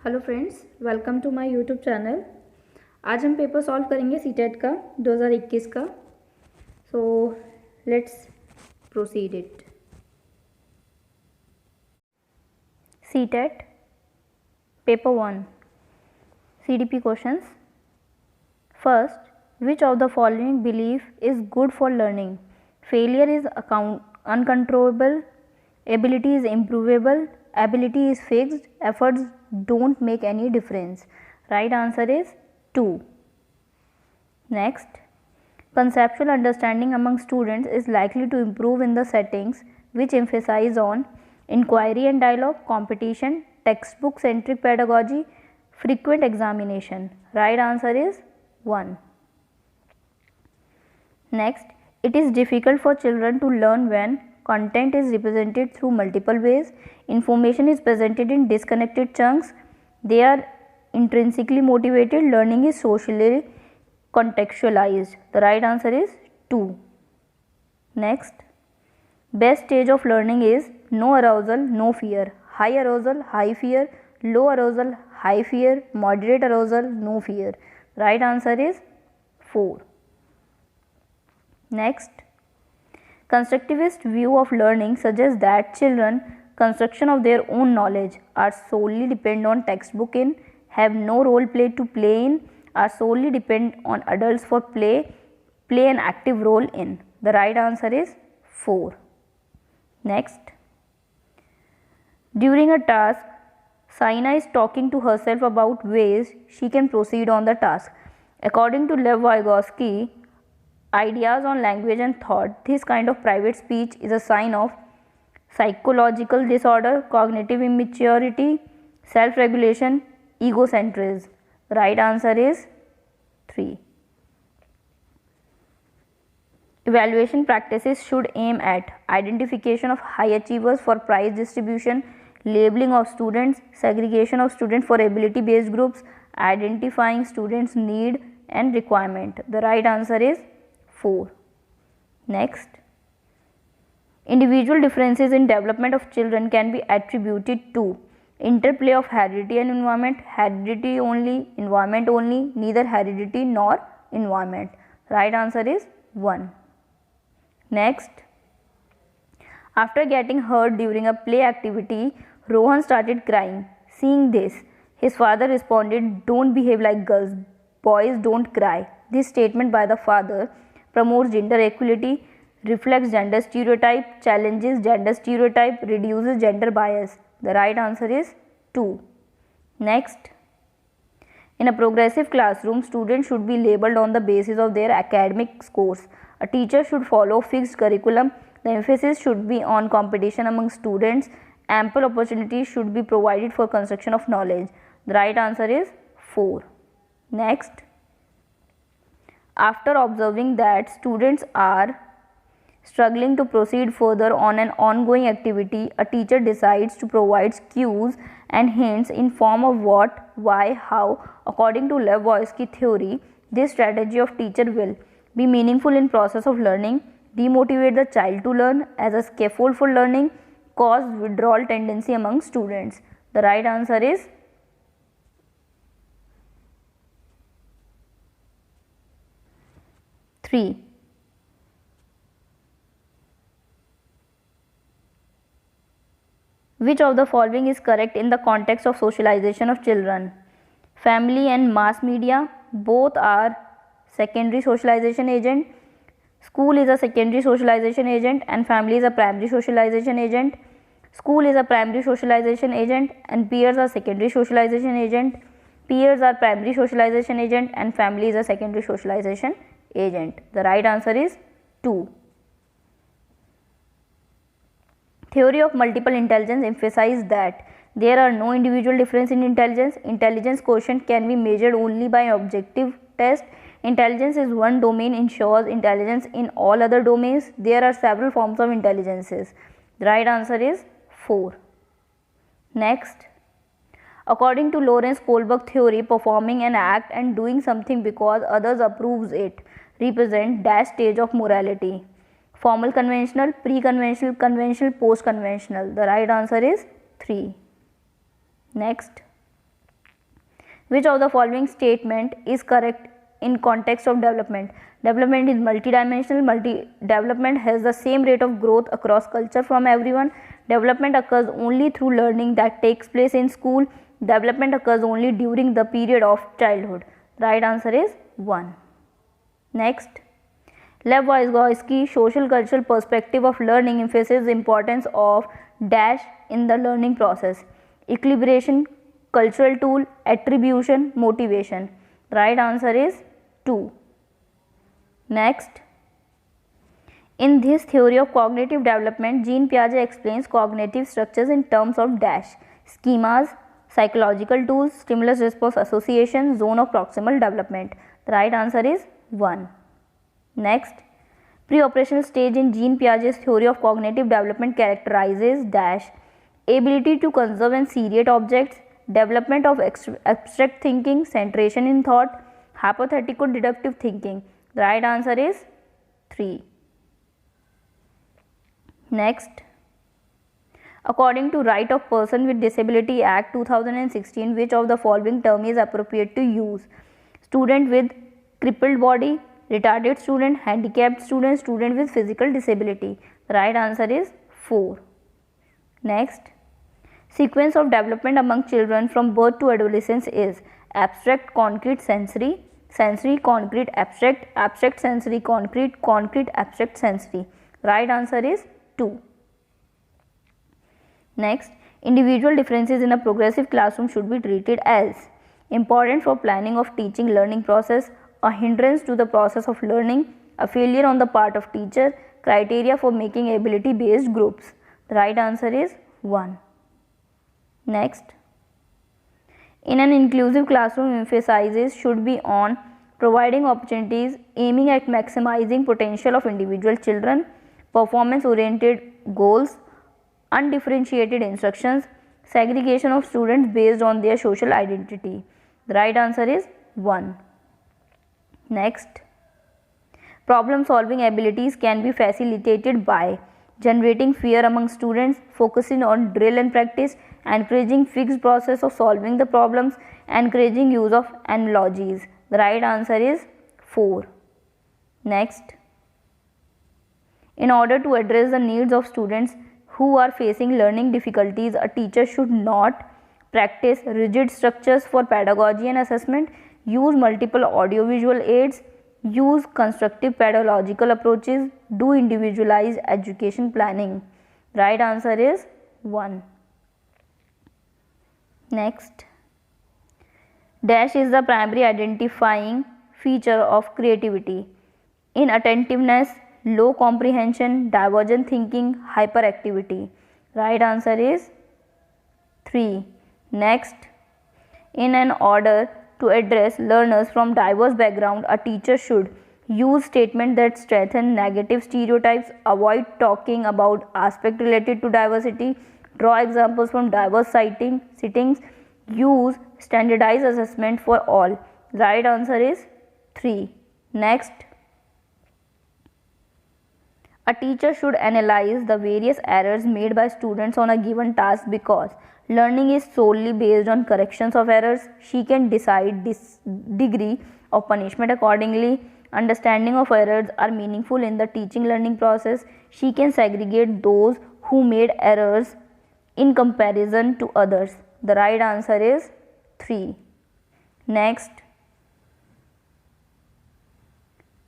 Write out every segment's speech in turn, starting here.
Hello friends, welcome to my YouTube channel. आज हम paper solve करेंगे सीटेट का 2021 का। So let's proceed it. CTET paper 1 CDP questions. First, which of the following belief is good for learning? Failure is uncontrollable, ability is improvable, ability is fixed, efforts don't make any difference. Right answer is 2. Next, conceptual understanding among students is likely to improve in the settings which emphasize on inquiry and dialogue, competition, textbook centric pedagogy, frequent examination. Right answer is 1. Next, it is difficult for children to learn when content is represented through multiple ways, information is presented in disconnected chunks, they are intrinsically motivated, learning is socially contextualized. The right answer is 2. Next, best stage of learning is no arousal, no fear, high arousal, high fear, low arousal, high fear, moderate arousal, no fear. Right answer is 4. Next, constructivist view of learning suggests that children construction of their own knowledge are solely depend on textbook in, have no role play to play in, are solely depend on adults for play an active role in. The right answer is 4. Next, during a task, Saina is talking to herself about ways she can proceed on the task. According to Lev Vygotsky, ideas on language and thought, this kind of private speech is a sign of psychological disorder, cognitive immaturity, self-regulation, egocentrism. The right answer is 3. Evaluation practices should aim at identification of high achievers for prize distribution, labeling of students, segregation of students for ability-based groups, identifying students' need and requirement. The right answer is 4. Next, individual differences in development of children can be attributed to interplay of heredity and environment, heredity only, environment only, neither heredity nor environment. Right answer is 1. Next, after getting hurt during a play activity, Rohan started crying. Seeing this, his father responded, "Don't behave like girls. Boys don't cry." This statement by the father promotes gender equality, reflects gender stereotype, challenges gender stereotype, reduces gender bias. The right answer is 2. Next, in a progressive classroom, students should be labeled on the basis of their academic scores. A teacher should follow fixed curriculum. The emphasis should be on competition among students. Ample opportunities should be provided for construction of knowledge. The right answer is 4. Next, after observing that students are struggling to proceed further on an ongoing activity, a teacher decides to provide cues and hints in form of what, why, how. According to Lev Vygotsky theory, this strategy of teacher will be meaningful in process of learning, demotivate the child to learn as a scaffold for learning, cause withdrawal tendency among students. The right answer is 3. Which of the following is correct in the context of socialization of children? Family and mass media both are secondary socialization agent. School is a secondary socialization agent and family is a primary socialization agent. School is a primary socialization agent and peers are secondary socialization agent. Peers are primary socialization agent and family is a secondary socialization agent. The right answer is 2. Theory of multiple intelligence emphasizes that there are no individual difference in intelligence. Intelligence quotient can be measured only by objective test. Intelligence is one domain ensures intelligence in all other domains. There are several forms of intelligences. The right answer is 4. Next, according to Lawrence Kohlberg theory, performing an act and doing something because others approves it represent dash stage of morality. Formal conventional, pre-conventional, conventional, post-conventional. The right answer is 3. Next, Which of the following statement is correct in context of development? Development is multidimensional. Development has the same rate of growth across culture from everyone. Development occurs only through learning that takes place in school. Development occurs only during the period of childhood. Right answer is 1. Next, Lev Vygotsky social cultural perspective of learning emphasizes the importance of dash in the learning process. Equilibration, cultural tool, attribution, motivation. Right answer is 2. Next, in this theory of cognitive development, Jean Piaget explains cognitive structures in terms of dash, schemas, psychological tools, stimulus response association, zone of proximal development. The right answer is 1. Next, pre-operational stage in Jean Piaget's theory of cognitive development characterizes dash, ability to conserve and seriate objects, development of abstract thinking, centration in thought, hypothetical deductive thinking. The right answer is 3. Next, according to Right of Person with Disability Act 2016, which of the following term is appropriate to use? Student with crippled body, retarded student, handicapped student, student with physical disability. The right answer is 4. Next, sequence of development among children from birth to adolescence is abstract, concrete, sensory, sensory, concrete, abstract, abstract, sensory, concrete, concrete, abstract, sensory. Right answer is 2. Next, individual differences in a progressive classroom should be treated as important for planning of teaching learning process, a hindrance to the process of learning, a failure on the part of teacher, criteria for making ability based groups. The right answer is 1. Next, in an inclusive classroom, emphasizes should be on providing opportunities aiming at maximizing potential of individual children, performance oriented goals, undifferentiated instructions, segregation of students based on their social identity. The right answer is 1. Next, problem solving abilities can be facilitated by generating fear among students, focusing on drill and practice, encouraging fixed process of solving the problems, encouraging use of analogies. The right answer is 4. Next, in order to address the needs of students who are facing learning difficulties, a teacher should not practice rigid structures for pedagogy and assessment, use multiple audiovisual aids, use constructive pedagogical approaches, do individualized education planning. Right answer is 1. Next, dash is the primary identifying feature of creativity: inattentiveness, low comprehension, divergent thinking, hyperactivity. Right answer is 3. Next, in an order to address learners from diverse backgrounds, a teacher should use statements that strengthen negative stereotypes, avoid talking about aspects related to diversity, draw examples from diverse settings, use standardized assessment for all. Right answer is 3. Next, a teacher should analyze the various errors made by students on a given task because learning is solely based on corrections of errors. She can decide this degree of punishment accordingly. Understanding of errors are meaningful in the teaching learning process. She can segregate those who made errors in comparison to others. The right answer is 3. Next,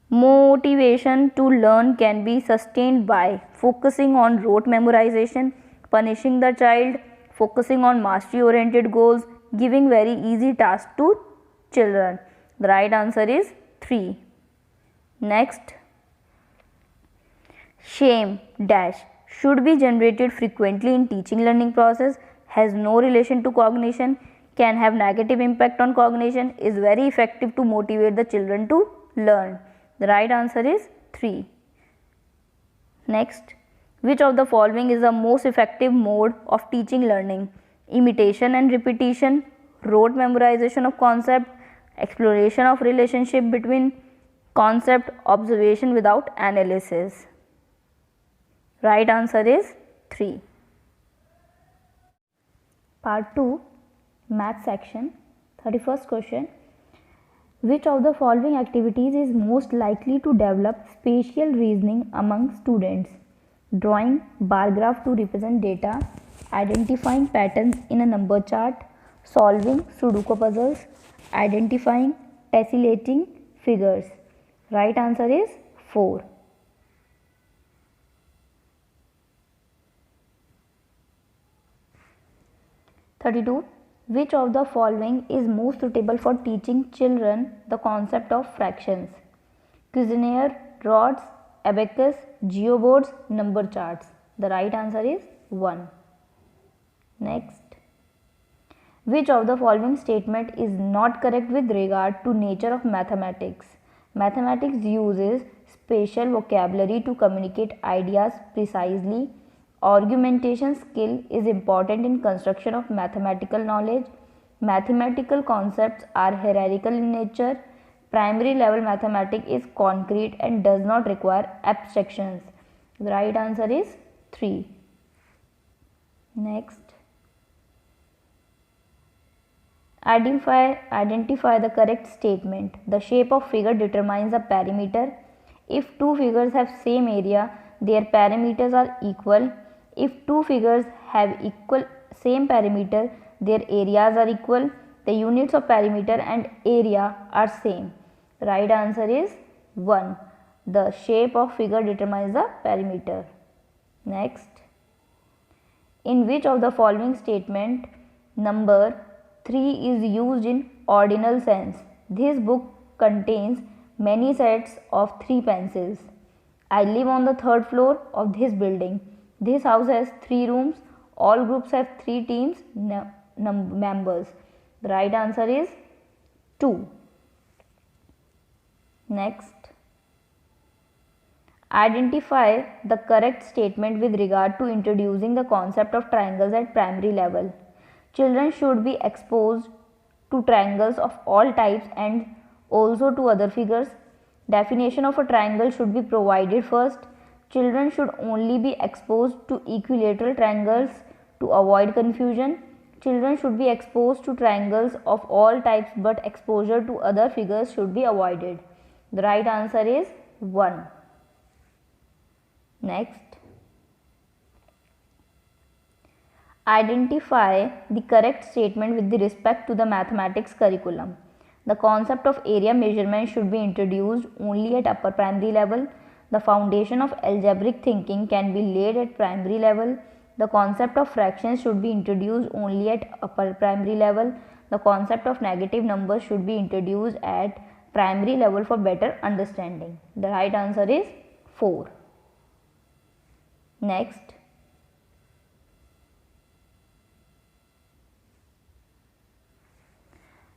motivation to learn can be sustained by focusing on rote memorization, punishing the child, focusing on mastery oriented goals, giving very easy tasks to children. The right answer is 3. Next, shame dash should be generated frequently in teaching learning process, has no relation to cognition, can have negative impact on cognition, is very effective to motivate the children to learn. The right answer is 3. Next, which of the following is the most effective mode of teaching learning? Imitation and repetition, rote memorization of concept, exploration of relationship between concept, observation without analysis. Right answer is 3. Part 2, Math section. 31st question. Which of the following activities is most likely to develop spatial reasoning among students? Drawing bar graph to represent data, identifying patterns in a number chart, solving Sudoku puzzles, identifying tessellating figures. Right answer is 4. (32) Which of the following is most suitable for teaching children the concept of fractions? Cuisenaire, rods, abacus, geoboards, number charts. The right answer is 1. Next. Which of the following statement is not correct with regard to nature of mathematics? Mathematics uses spatial vocabulary to communicate ideas precisely. Argumentation skill is important in construction of mathematical knowledge. Mathematical concepts are hierarchical in nature. Primary level mathematics is concrete and does not require abstractions. The right answer is 3. Next. Identify the correct statement. The shape of figure determines the perimeter. If two figures have same area, their perimeters are equal. If two figures have same perimeter, their areas are equal. The units of perimeter and area are same. Right answer is 1. The shape of figure determines the perimeter. Next. In which of the following statement number 3 is used in ordinal sense? This book contains many sets of 3 pencils. I live on the 3rd floor of this building. This house has 3 rooms. All groups have 3 teams members. The right answer is 2. Next. Identify the correct statement with regard to introducing the concept of triangles at primary level. Children should be exposed to triangles of all types and also to other figures. Definition of a triangle should be provided first. Children should only be exposed to equilateral triangles to avoid confusion. Children should be exposed to triangles of all types, but exposure to other figures should be avoided. The right answer is 1. Next. Identify the correct statement with respect to the mathematics curriculum. The concept of area measurement should be introduced only at upper primary level. The foundation of algebraic thinking can be laid at primary level. The concept of fractions should be introduced only at upper primary level. The concept of negative numbers should be introduced at primary level for better understanding. The right answer is 4. Next.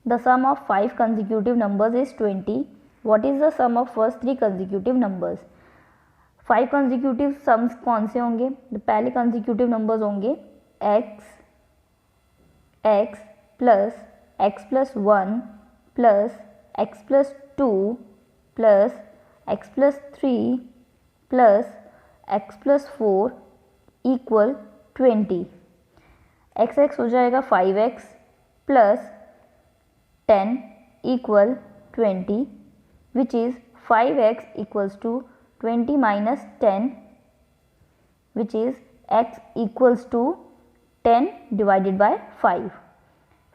The sum of 5 consecutive numbers is 20. What is the sum of first 3 consecutive numbers? 5 consecutive sums कौन से होंगे? तो पहले consecutive numbers होंगे x plus 1 plus x plus 2 plus x plus 3 plus x plus 4 equal 20. x हो जाएगा 5x plus 10 equal 20, which is 5x equals to 20 minus 10, which is x equals to 10 divided by 5.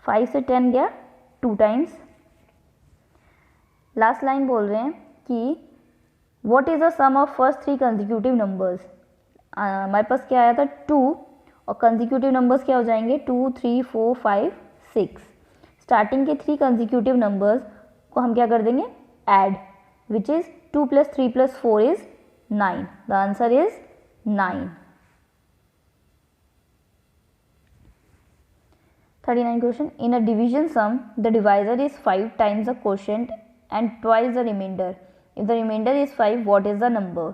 5 से 10 गया 2 times. Last line बोल रहे हैं कि what is the sum of first 3 consecutive numbers? हमारे पास क्या आया था 2 और consecutive numbers क्या हो जाएंगे 2, 3, 4, 5, 6. स्टार्टिंग के 3 consecutive numbers को हम क्या कर देंगे add, which is 2 plus 3 plus 4 is 9. The answer is 9. 39 question. In a division sum, the divisor is 5 times the quotient and twice the remainder. If the remainder is 5, what is the number?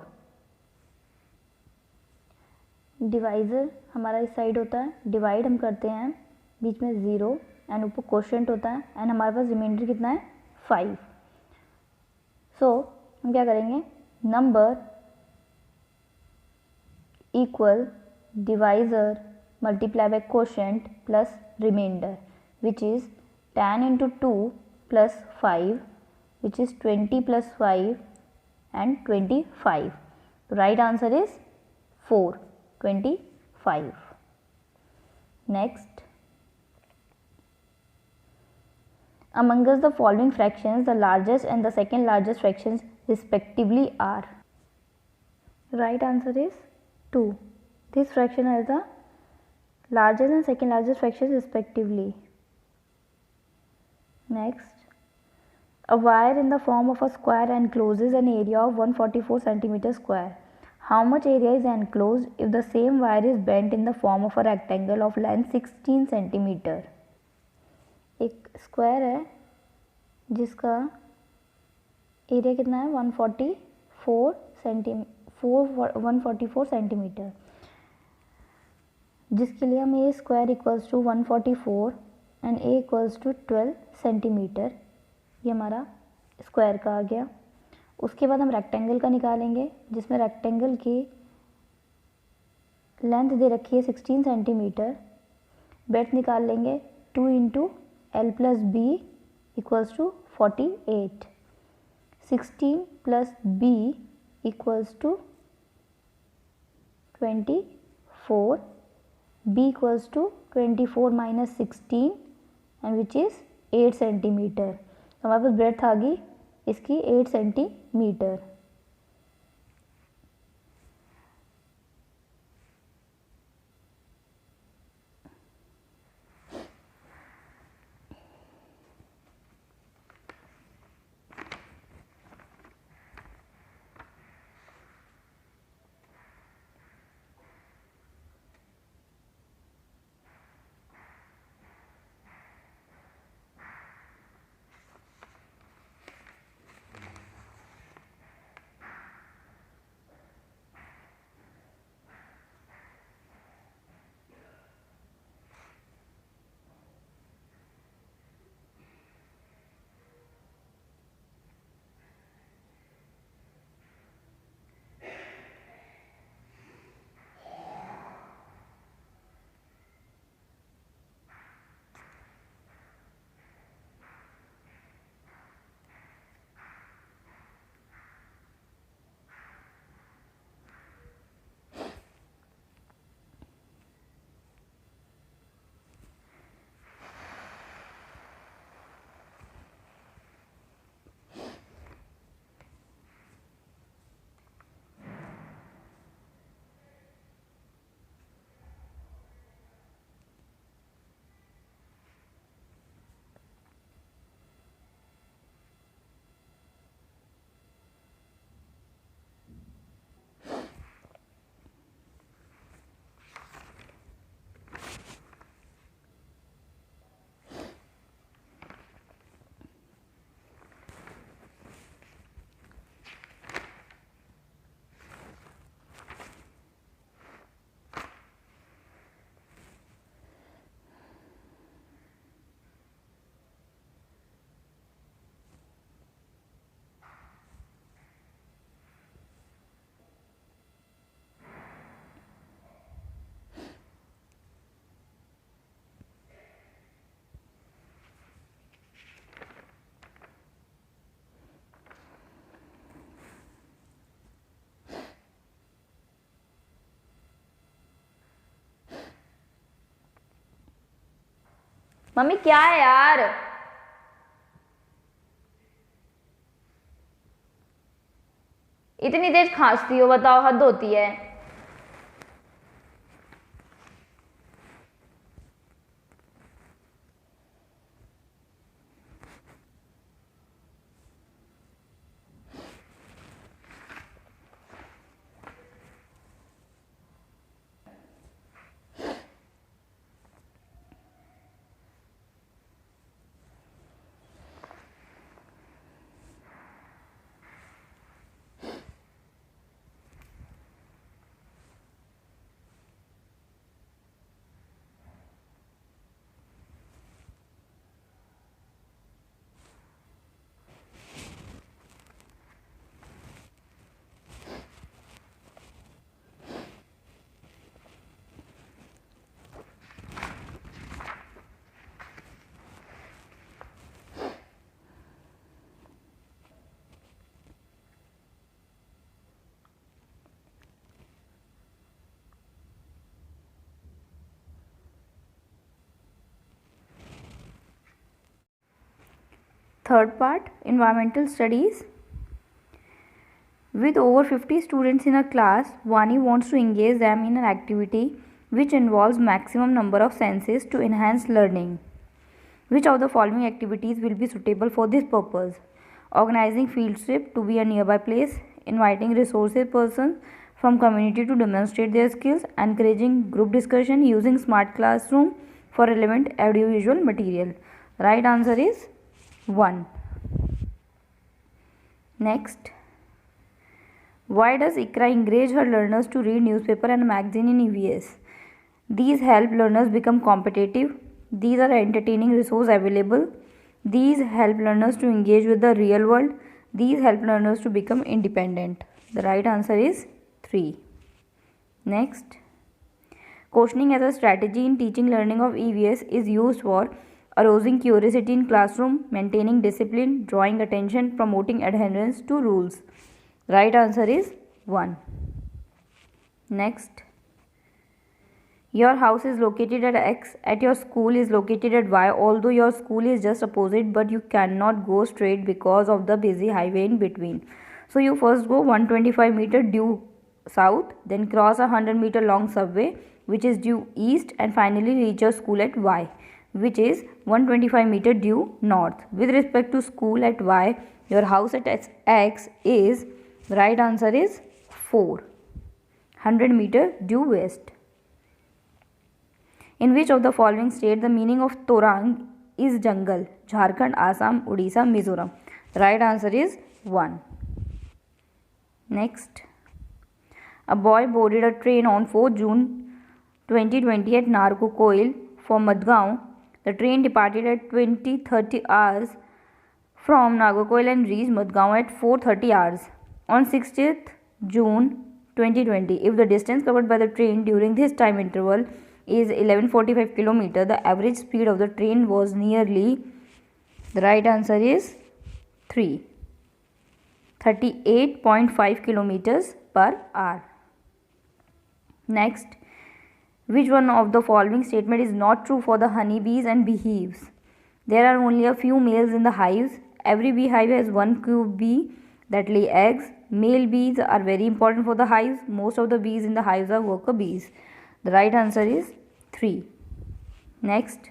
Divisor हमारा इस side होता है, divide हम करते हैं, बीच में 0 and ऊपर quotient होता है एंड हमारे पास रिमाइंडर कितना है 5. सो हम क्या करेंगे number equal divisor multiply by quotient plus remainder which is 10 into 2 plus 5, which is 20 plus 5 and 25. The right answer is 4, 25. Next, amongst the following fractions, the largest and the second largest fractions respectively are. Right answer is 2. This fraction has the largest and second largest fractions respectively. Next, a wire in the form of a square encloses an area of 144 cm square. How much area is enclosed if the same wire is bent in the form of a rectangle of length 16 cm? एक square है जिसका area कितना है 144 centimetre, जिसके लिए हमें a square equals to 144 and a equals to 12 centimetre, ये हमारा स्क्वायर का आ गया। उसके बाद हम रेक्टेंगल का निकालेंगे, जिसमें रेक्टेंगल की लेंथ दे रखी है 16 सेंटीमीटर। ब्रेड्थ निकाल लेंगे, 2 into L plus B equals to 48, 16 plus B equals to 24, b equals to 24 minus 16 and which is 8 centimetre. हमारे पास ब्रेड्थ आ गई इसकी 8 सेंटीमीटर। मम्मी क्या है यार, इतनी तेज खांसती हो, बताओ, हद होती है। Third part, environmental studies. With over 50 students in a class, Vani wants to engage them in an activity which involves maximum number of senses to enhance learning. Which of the following activities will be suitable for this purpose? Organizing field trip to be a nearby place, inviting resources persons from community to demonstrate their skills, encouraging group discussion using smart classroom for relevant audiovisual material. Right answer is 1. Next, why does ICRA encourage her learners to read newspaper and magazine in EVS? These help learners become competitive. These are entertaining resources available. These help learners to engage with the real world. These help learners to become independent. The right answer is 3. Next, questioning as a strategy in teaching learning of EVS is used for arousing curiosity in classroom, maintaining discipline, drawing attention, promoting adherence to rules. Right answer is 1. Next, your house is located at X, at your school is located at Y, although your school is just opposite, but you cannot go straight because of the busy highway in between. So you first go 125 meter due south, then cross a 100 meter long subway which is due east, and finally reach your school at Y, which is 125 meter due north. With respect to school at Y, your house at X is, the right answer is 4, 100 meter due west. In which of the following state the meaning of Torang is jungle? Jharkhand, Assam, Odisha, Mizoram. The right answer is 1. Next, a boy boarded a train on 4 June 2020 at Narkokoil for Madgaon. The train departed at 20:30 hours from Nagercoil and reached Madgaon at 4:30 hours on 60th June 2020. If the distance covered by the train during this time interval is 1145 km, the average speed of the train was nearly, the right answer is 3, 38.5 km per hour. Next, which one of the following statement is not true for the honeybees and beehives? There are only a few males in the hives. Every beehive has one bee that lay eggs. Male bees are very important for the hives. Most of the bees in the hives are worker bees. The right answer is 3. Next,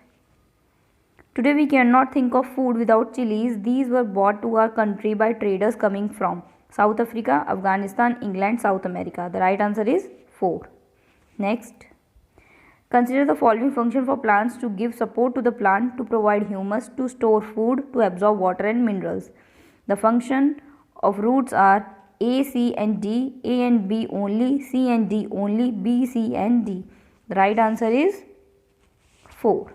today we cannot think of food without chilies. These were brought to our country by traders coming from South Africa, Afghanistan, England, South America. The right answer is 4. Next, consider the following function for plants to give support to the plant, to provide humus, to store food, to absorb water and minerals. The function of roots are A, C and D, A and B only, C and D only, B, C and D. The right answer is 4.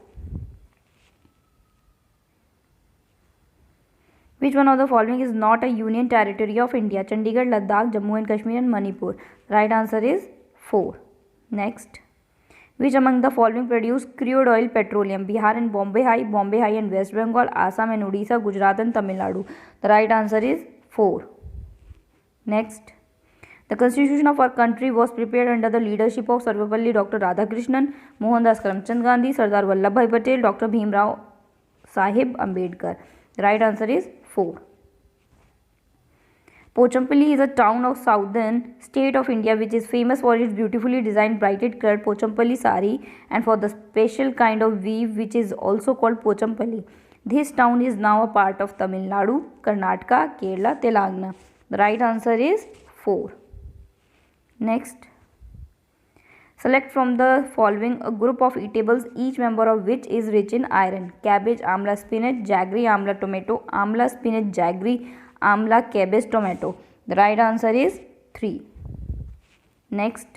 Which one of the following is not a union territory of India? Chandigarh, Ladakh, Jammu and Kashmir and Manipur. The right answer is 4. Next, which among the following produce crude oil petroleum? Bihar and Bombay High and West Bengal, Assam and Odisha, Gujarat and Tamil Nadu. The right answer is 4. Next, the constitution of our country was prepared under the leadership of Sarvepalli Dr. Radhakrishnan, Mohandas Karamchand Gandhi, Sardar Vallabhbhai Patel, Dr. Bhimrao Sahib Ambedkar. The right answer is 4. Pochampally is a town of southern state of India which is famous for its beautifully designed braided cut Pochampally sari and for the special kind of weave which is also called Pochampally. This town is now a part of Tamil Nadu, Karnataka, Kerala, Telangana. The right answer is 4. Next, select from the following a group of eatables, each member of which is rich in iron. Cabbage, amla, spinach, jaggery, amla, tomato, amla, spinach, jaggery, amla, cabbage, tomato. The right answer is 3. Next,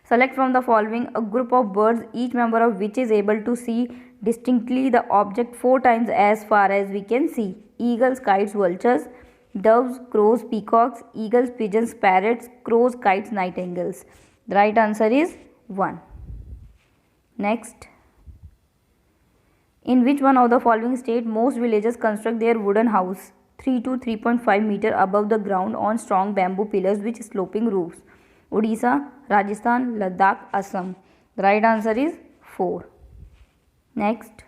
select from the following a group of birds, each member of which is able to see distinctly the object 4 times as far as we can see. Eagles, kites, vultures, doves, crows, peacocks, eagles, pigeons, parrots, crows, kites, nightingales. The right answer is 1. Next, in which one of the following state most villages construct their wooden house 3 to 3.5 meter above the ground on strong bamboo pillars with sloping roofs? Odisha, Rajasthan, Ladakh, Assam. The right answer is 4. Next,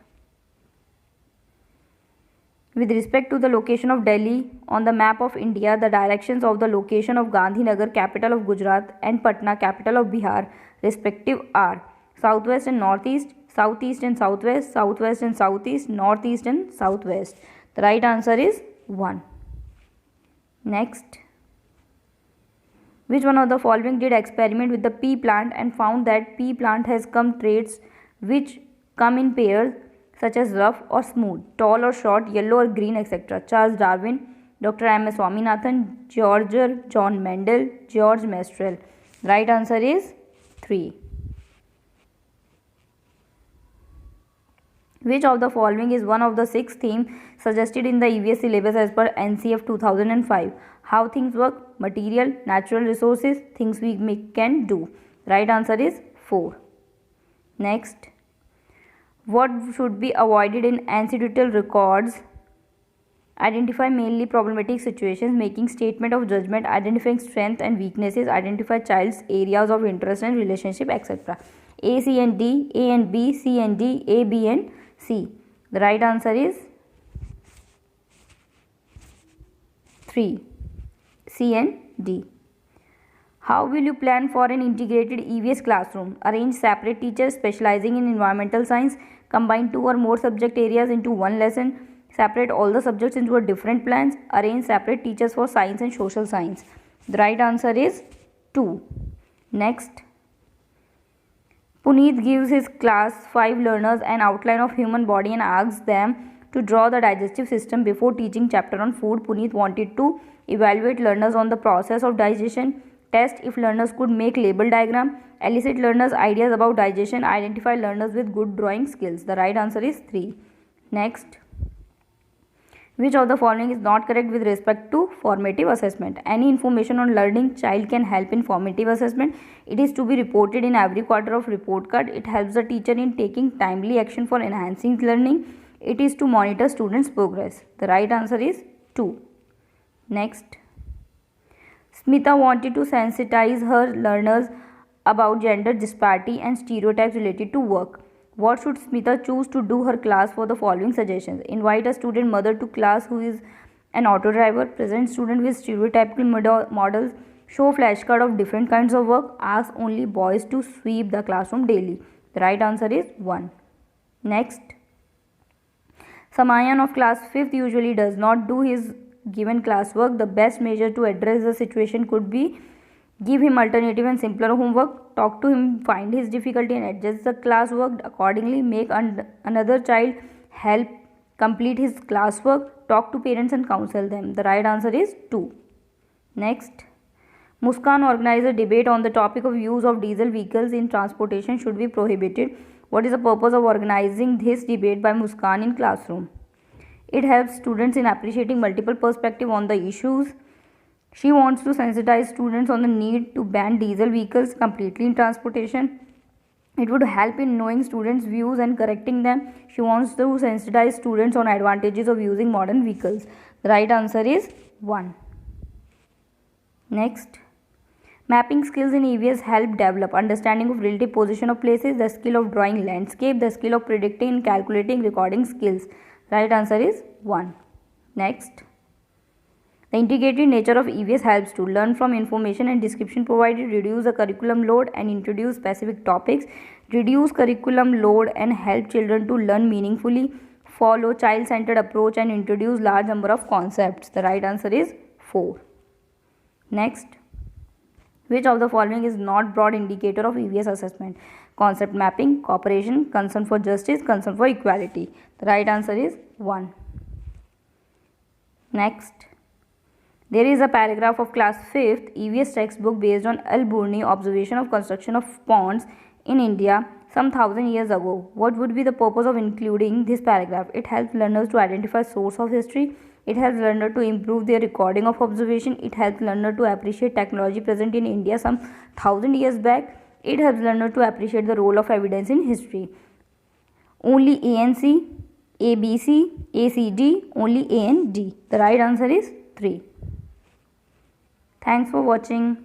With respect to the location of Delhi on the map of India, the directions of the location of Gandhinagar, capital of Gujarat, and Patna, capital of Bihar, respective are southwest and northeast, southeast and southwest, southwest and southeast, northeast and southwest. The right answer is 1. Next. Which one of the following did experiment with the pea plant and found that pea plant has some traits which come in pairs such as rough or smooth, tall or short, yellow or green, etc. Charles Darwin, Dr. M. S. Swaminathan, George John Mendel, George Mestral. Right answer is 3. Which of the following is one of the 6 themes suggested in the EVS syllabus as per NCF 2005? How things work, material, natural resources, things we can do. Right answer is 4. Next. What should be avoided in anecdotal records? Identify mainly problematic situations, making statement of judgment, identifying strengths and weaknesses, identify child's areas of interest and relationship, etc. A, C and D, A and B, C and D, A, B and C. The right answer is 3. C and D. How will you plan for an integrated EVS classroom? Arrange separate teachers specializing in environmental science. Combine 2 or more subject areas into one lesson. Separate all the subjects into a different plans. Arrange separate teachers for science and social science. The right answer is 2. Next. Puneet gives his class 5 learners an outline of human body and asks them to draw the digestive system before teaching chapter on food. Puneet wanted to evaluate learners on the process of digestion, test if learners could make label diagram, elicit learners' ideas about digestion, identify learners with good drawing skills. The right answer is 3. Next. Which of the following is not correct with respect to formative assessment? Any information on learning child can help in formative assessment. It is to be reported in every quarter of report card. It helps the teacher in taking timely action for enhancing learning. It is to monitor students' progress. The right answer is 2. Next. Smita wanted to sensitize her learners about gender disparity and stereotypes related to work. What should Smita choose to do her class for the following suggestions? Invite a student mother to class who is an auto driver. Present student with stereotypical models. Show flashcard of different kinds of work. Ask only boys to sweep the classroom daily. The right answer is 1. Next. Samayan of class 5th usually does not do his given classwork. The best measure to address the situation could be give him alternative and simpler homework, talk to him, find his difficulty and adjust the classwork accordingly, make another child help complete his classwork, talk to parents and counsel them. The right answer is 2. Next. Muskan organized a debate on the topic of use of diesel vehicles in transportation should be prohibited. What is the purpose of organizing this debate by Muskan in classroom? It helps students in appreciating multiple perspectives on the issues. She wants to sensitize students on the need to ban diesel vehicles completely in transportation. It would help in knowing students' views and correcting them. She wants to sensitize students on advantages of using modern vehicles. The right answer is 1. Next. Mapping skills in EVS help develop understanding of relative position of places, the skill of drawing landscape, the skill of predicting and calculating recording skills. Right answer is 1. Next. The integrated nature of EVS helps to learn from information and description provided, reduce the curriculum load and introduce specific topics, reduce curriculum load and help children to learn meaningfully, follow child-centered approach and introduce large number of concepts. The right answer is 4. Next. Which of the following is not broad indicator of EVS assessment? Concept mapping, cooperation, concern for justice, concern for equality. The right answer is 1. Next. There is a paragraph of class 5th EVS textbook based on Al-Burni observation of construction of ponds in India some 1000 years ago. What would be the purpose of including this paragraph? It helps learners to identify source of history. It helps learners to improve their recording of observation. It helps learners to appreciate technology present in India some 1000 years back. It helps learners to appreciate the role of evidence in history. Only A and C, A, B, C, A, C, D, only A and D. The right answer is 3. Thanks for watching.